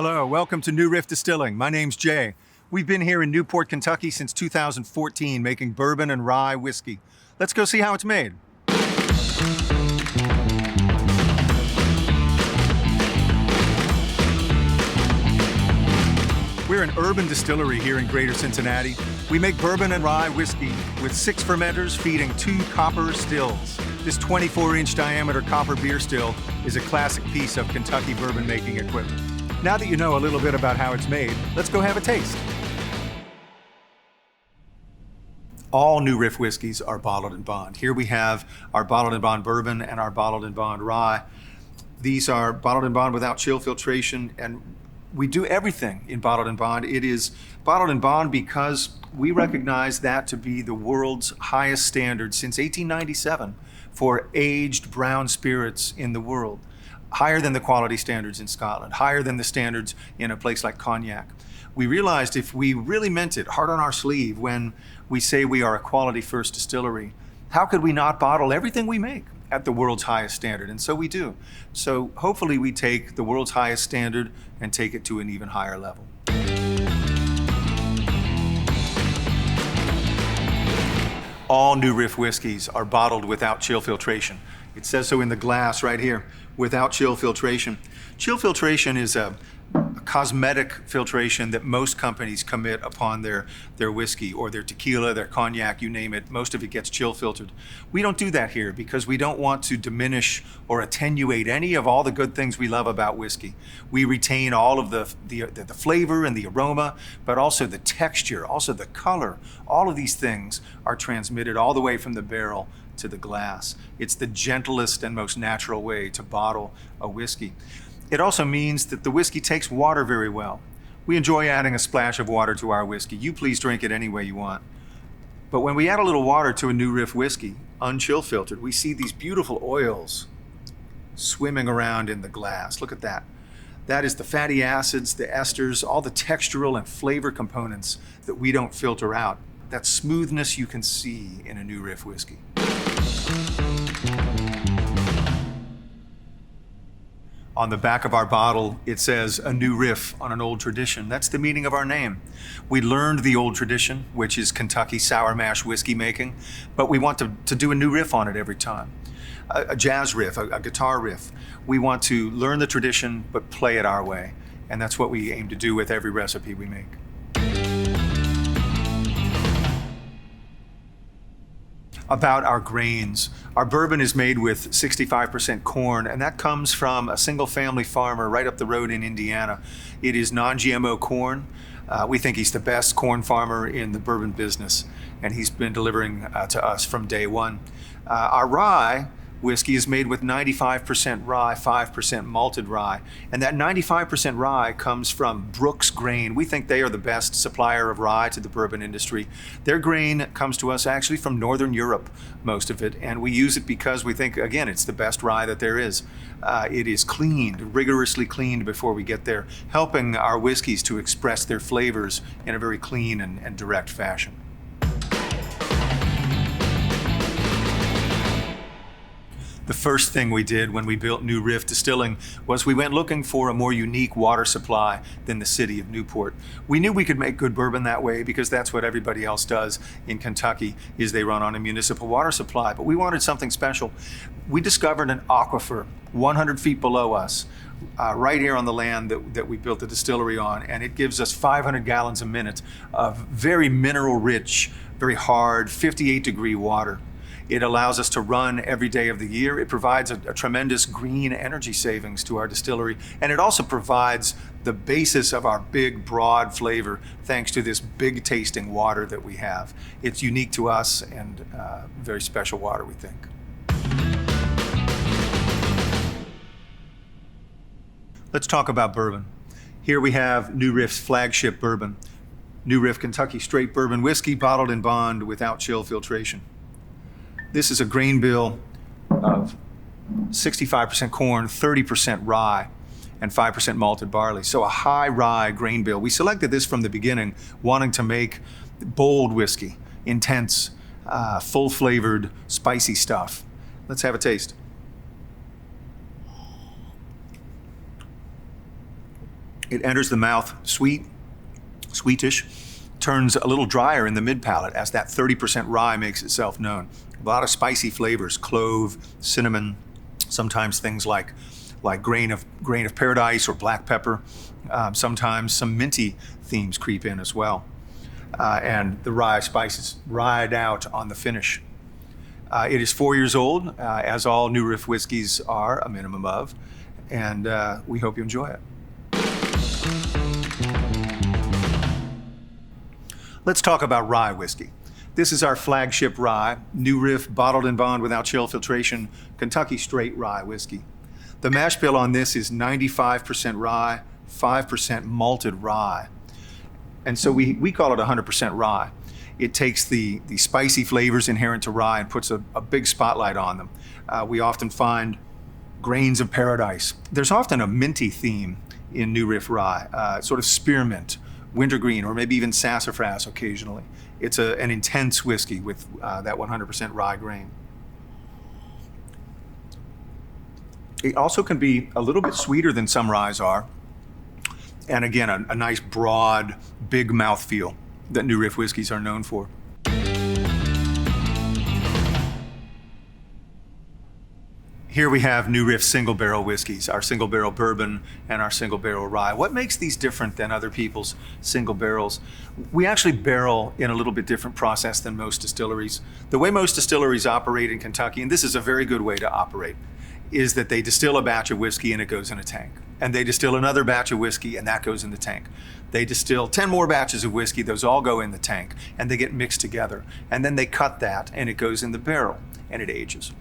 Hello, welcome to New Riff Distilling. My name's Jay. We've been here in Newport, Kentucky since 2014 making bourbon and rye whiskey. Let's go see how it's made. We're an urban distillery here in Greater Cincinnati. We make bourbon and rye whiskey with 6 fermenters feeding 2 copper stills. This 24-inch diameter copper beer still is a classic piece of Kentucky bourbon making equipment. Now that you know a little bit about how it's made, let's go have a taste. All New Riff whiskeys are bottled in bond. Here we have our bottled in bond bourbon and our bottled in bond rye. These are bottled in bond without chill filtration, and we do everything in bottled in bond. It is bottled in bond because we recognize that to be the world's highest standard since 1897 for aged brown spirits in the world. Higher than the quality standards in Scotland, higher than the standards in a place like Cognac. We realized if we really meant it, hard on our sleeve, when we say we are a quality first distillery, how could we not bottle everything we make at the world's highest standard? And so we do. So hopefully we take the world's highest standard and take it to an even higher level. All New Riff whiskeys are bottled without chill filtration. It says so in the glass right here, without chill filtration. Chill filtration is a cosmetic filtration that most companies commit upon their whiskey or their tequila, their cognac, you name it. Most of it gets chill filtered. We don't do that here because we don't want to diminish or attenuate any of all the good things we love about whiskey. We retain all of the flavor and the aroma, but also the texture, also the color. All of these things are transmitted all the way from the barrel to the glass. It's the gentlest and most natural way to bottle a whiskey. It also means that the whiskey takes water very well. We enjoy adding a splash of water to our whiskey. You please drink it any way you want. But when we add a little water to a New Riff whiskey, unchill filtered, we see these beautiful oils swimming around in the glass. Look at that. That is the fatty acids, the esters, all the textural and flavor components that we don't filter out. That smoothness you can see in a New Riff whiskey. On the back of our bottle, it says a new riff on an old tradition. That's the meaning of our name. We learned the old tradition, which is Kentucky sour mash whiskey making, but we want to do a new riff on it every time. A jazz riff, a guitar riff. We want to learn the tradition, but play it our way. And that's what we aim to do with every recipe we make. About our grains. Our bourbon is made with 65% corn, and that comes from a single family farmer right up the road in Indiana. It is non-GMO corn. We think he's the best corn farmer in the bourbon business, and he's been delivering to us from day one. Our rye whiskey is made with 95% rye, 5% malted rye. And that 95% rye comes from Brooks Grain. We think they are the best supplier of rye to the bourbon industry. Their grain comes to us actually from Northern Europe, most of it. And we use it because we think, again, it's the best rye that there is. It is cleaned, rigorously cleaned before we get there, helping our whiskeys to express their flavors in a very clean and direct fashion. The first thing we did when we built New Riff Distilling was we went looking for a more unique water supply than the city of Newport. We knew we could make good bourbon that way because that's what everybody else does in Kentucky, is they run on a municipal water supply. But we wanted something special. We discovered an aquifer 100 feet below us, right here on the land that we built the distillery on, and it gives us 500 gallons a minute of very mineral-rich, very hard, 58-degree water. It allows us to run every day of the year. It provides a tremendous green energy savings to our distillery. And it also provides the basis of our big, broad flavor thanks to this big tasting water that we have. It's unique to us and very special water, we think. Let's talk about bourbon. Here we have New Riff's flagship bourbon. New Riff Kentucky Straight Bourbon Whiskey, bottled in bond without chill filtration. This is a grain bill of 65% corn, 30% rye, and 5% malted barley. So a high rye grain bill. We selected this from the beginning, wanting to make bold whiskey, intense, full-flavored, spicy stuff. Let's have a taste. It enters the mouth sweet, sweetish, turns a little drier in the mid palate as that 30% rye makes itself known. A lot of spicy flavors, clove, cinnamon, sometimes things like grain of paradise or black pepper. Sometimes some minty themes creep in as well. And the rye spices ride out on the finish. It is 4 years old, as all new Riff whiskeys are, a minimum of, and we hope you enjoy it. Let's talk about rye whiskey. This is our flagship rye, New Riff bottled and bond without chill filtration, Kentucky straight rye whiskey. The mash bill on this is 95% rye, 5% malted rye. And so we call it 100% rye. It takes the spicy flavors inherent to rye and puts a big spotlight on them. We often find grains of paradise. There's often a minty theme in New Riff rye, sort of spearmint, wintergreen, or maybe even sassafras occasionally. It's an intense whiskey with that 100% rye grain. It also can be a little bit sweeter than some ryes are. And again, a nice broad, big mouthfeel that New Riff whiskeys are known for. Here we have New Riff single barrel whiskeys, our single barrel bourbon and our single barrel rye. What makes these different than other people's single barrels? We actually barrel in a little bit different process than most distilleries. The way most distilleries operate in Kentucky, and this is a very good way to operate, is that they distill a batch of whiskey and it goes in a tank. And they distill another batch of whiskey and that goes in the tank. They distill 10 more batches of whiskey, those all go in the tank and they get mixed together. And then they cut that and it goes in the barrel and it ages.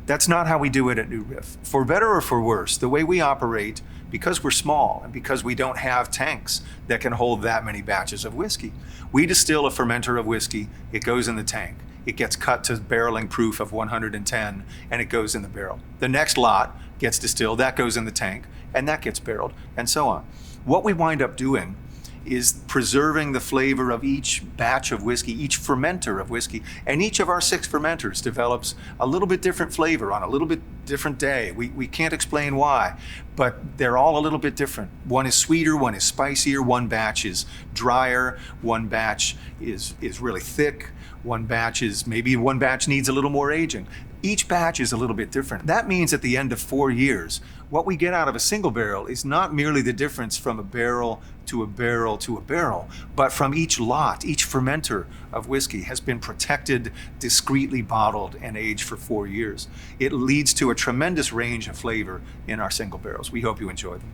That's not how we do it at New Riff. For better or for worse, the way we operate, because we're small and because we don't have tanks that can hold that many batches of whiskey, we distill a fermenter of whiskey, it goes in the tank. It gets cut to barreling proof of 110 and it goes in the barrel. The next lot gets distilled, that goes in the tank and that gets barreled and so on. What we wind up doing is preserving the flavor of each batch of whiskey, each fermenter of whiskey, and each of our 6 fermenters develops a little bit different flavor on a little bit different day. We can't explain why, but they're all a little bit different. One is sweeter, one is spicier, one batch is drier, one batch is really thick, one batch needs a little more aging. Each batch is a little bit different. That means at the end of 4 years, what we get out of a single barrel is not merely the difference from a barrel to a barrel to a barrel, but from each lot, each fermenter of whiskey has been protected, discreetly bottled, and aged for 4 years. It leads to a tremendous range of flavor in our single barrels. We hope you enjoy them.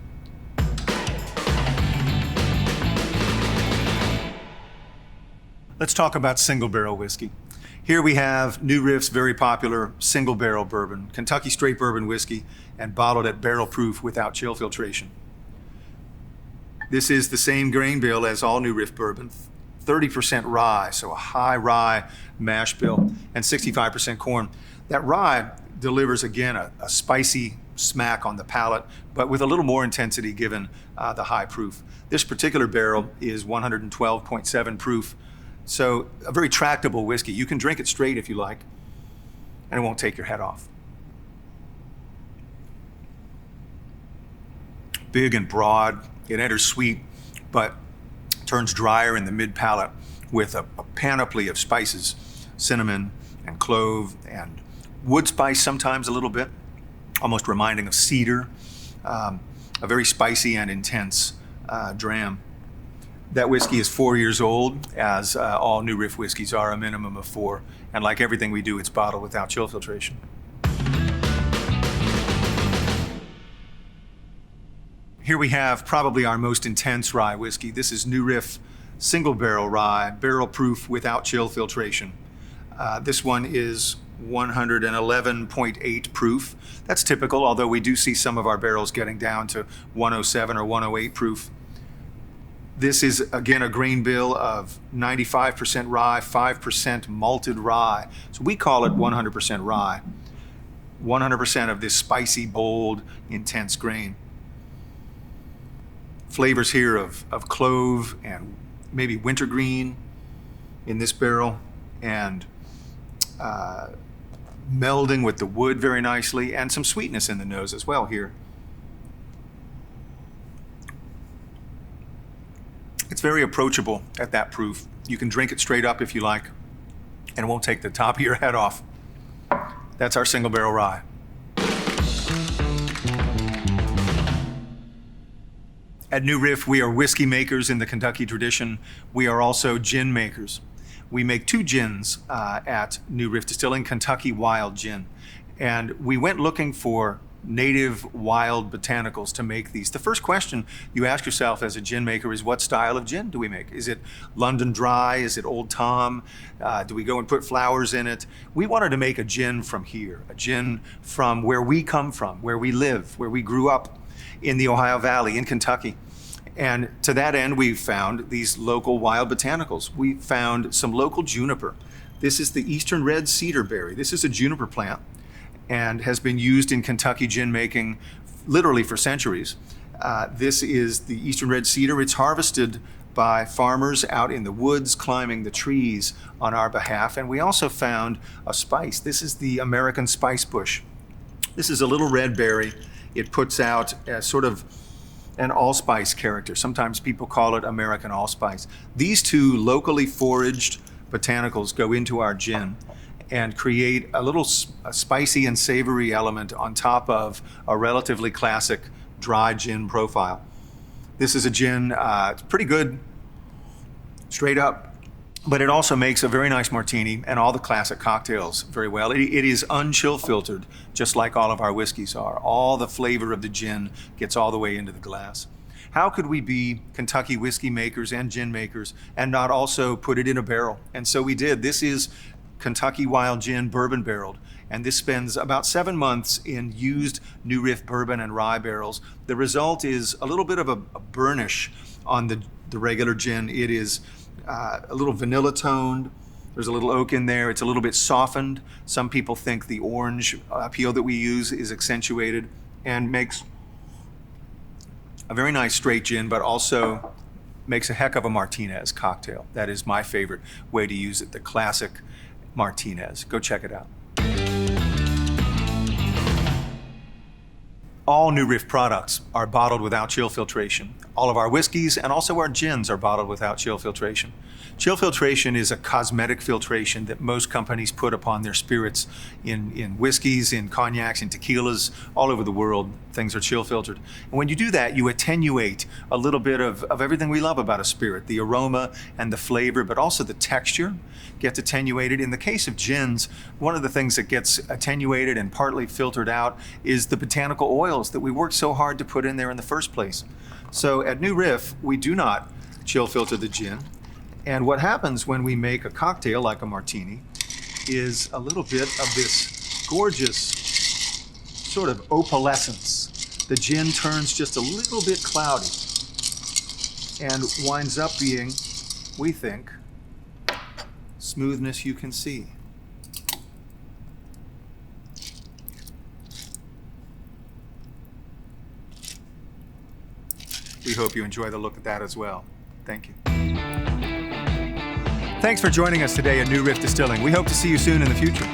Let's talk about single barrel whiskey. Here we have New Riff's very popular single barrel bourbon, Kentucky straight bourbon whiskey, and bottled at barrel proof without chill filtration. This is the same grain bill as all New Riff bourbon, 30% rye, so a high rye mash bill, and 65% corn. That rye delivers, again, a spicy smack on the palate, but with a little more intensity given the high proof. This particular barrel is 112.7 proof, so a very tractable whiskey. You can drink it straight if you like, and it won't take your head off. Big and broad, it enters sweet, but turns drier in the mid palate with a panoply of spices, cinnamon and clove and wood spice sometimes a little bit, almost reminding of cedar, a very spicy and intense dram. That whiskey is 4 years old, as all New Riff whiskeys are, a minimum of 4. And like everything we do, it's bottled without chill filtration. Here we have probably our most intense rye whiskey. This is New Riff single barrel rye, barrel proof without chill filtration. This one is 111.8 proof. That's typical, although we do see some of our barrels getting down to 107 or 108 proof. This is, again, a grain bill of 95% rye, 5% malted rye. So we call it 100% rye. 100% of this spicy, bold, intense grain. Flavors here of clove and maybe wintergreen in this barrel, and melding with the wood very nicely, and some sweetness in the nose as well here. It's very approachable at that proof. You can drink it straight up if you like, and it won't take the top of your head off. That's our single barrel rye. At New Riff, we are whiskey makers in the Kentucky tradition. We are also gin makers. We make 2 gins at New Riff Distilling, Kentucky Wild Gin. And we went looking for native wild botanicals to make these. The first question you ask yourself as a gin maker is, what style of gin do we make? Is it London Dry? Is it Old Tom? Do we go and put flowers in it? We wanted to make a gin from here, a gin from where we come from, where we live, where we grew up in the Ohio Valley, in Kentucky. And to that end, we found these local wild botanicals. We found some local juniper. This is the Eastern Red Cedar Berry. This is a juniper plant and has been used in Kentucky gin making literally for centuries. This is the Eastern Red Cedar. It's harvested by farmers out in the woods, climbing the trees on our behalf. And we also found a spice. This is the American spice bush. This is a little red berry. It puts out a sort of an allspice character. Sometimes people call it American allspice. These 2 locally foraged botanicals go into our gin and create a little spicy and savory element on top of a relatively classic dry gin profile. This is a gin, it's pretty good, straight up, but it also makes a very nice martini and all the classic cocktails very well. It is unchill filtered, just like all of our whiskeys are. All the flavor of the gin gets all the way into the glass. How could we be Kentucky whiskey makers and gin makers and not also put it in a barrel? And so we did. This is Kentucky Wild Gin bourbon barreled, and this spends about 7 months in used New Riff bourbon and rye barrels. The result is a little bit of a burnish on the regular gin. It is a little vanilla toned. There's a little oak in there. It's a little bit softened. Some people think the orange peel that we use is accentuated and makes a very nice straight gin, but also makes a heck of a Martinez cocktail. That is my favorite way to use it, the classic Martinez. Go check it out. All New Riff products are bottled without chill filtration. All of our whiskeys and also our gins are bottled without chill filtration. Chill filtration is a cosmetic filtration that most companies put upon their spirits in whiskeys, in cognacs, in tequilas, all over the world. Things are chill filtered. And when you do that, you attenuate a little bit of everything we love about a spirit, the aroma and the flavor, but also the texture gets attenuated. In the case of gins, one of the things that gets attenuated and partly filtered out is the botanical oils that we worked so hard to put in there in the first place. So at New Riff, we do not chill filter the gin. And what happens when we make a cocktail like a martini is a little bit of this gorgeous sort of opalescence. The gin turns just a little bit cloudy and winds up being, we think, smoothness you can see. We hope you enjoy the look at that as well. Thank you. Thanks for joining us today at New Riff Distilling. We hope to see you soon in the future.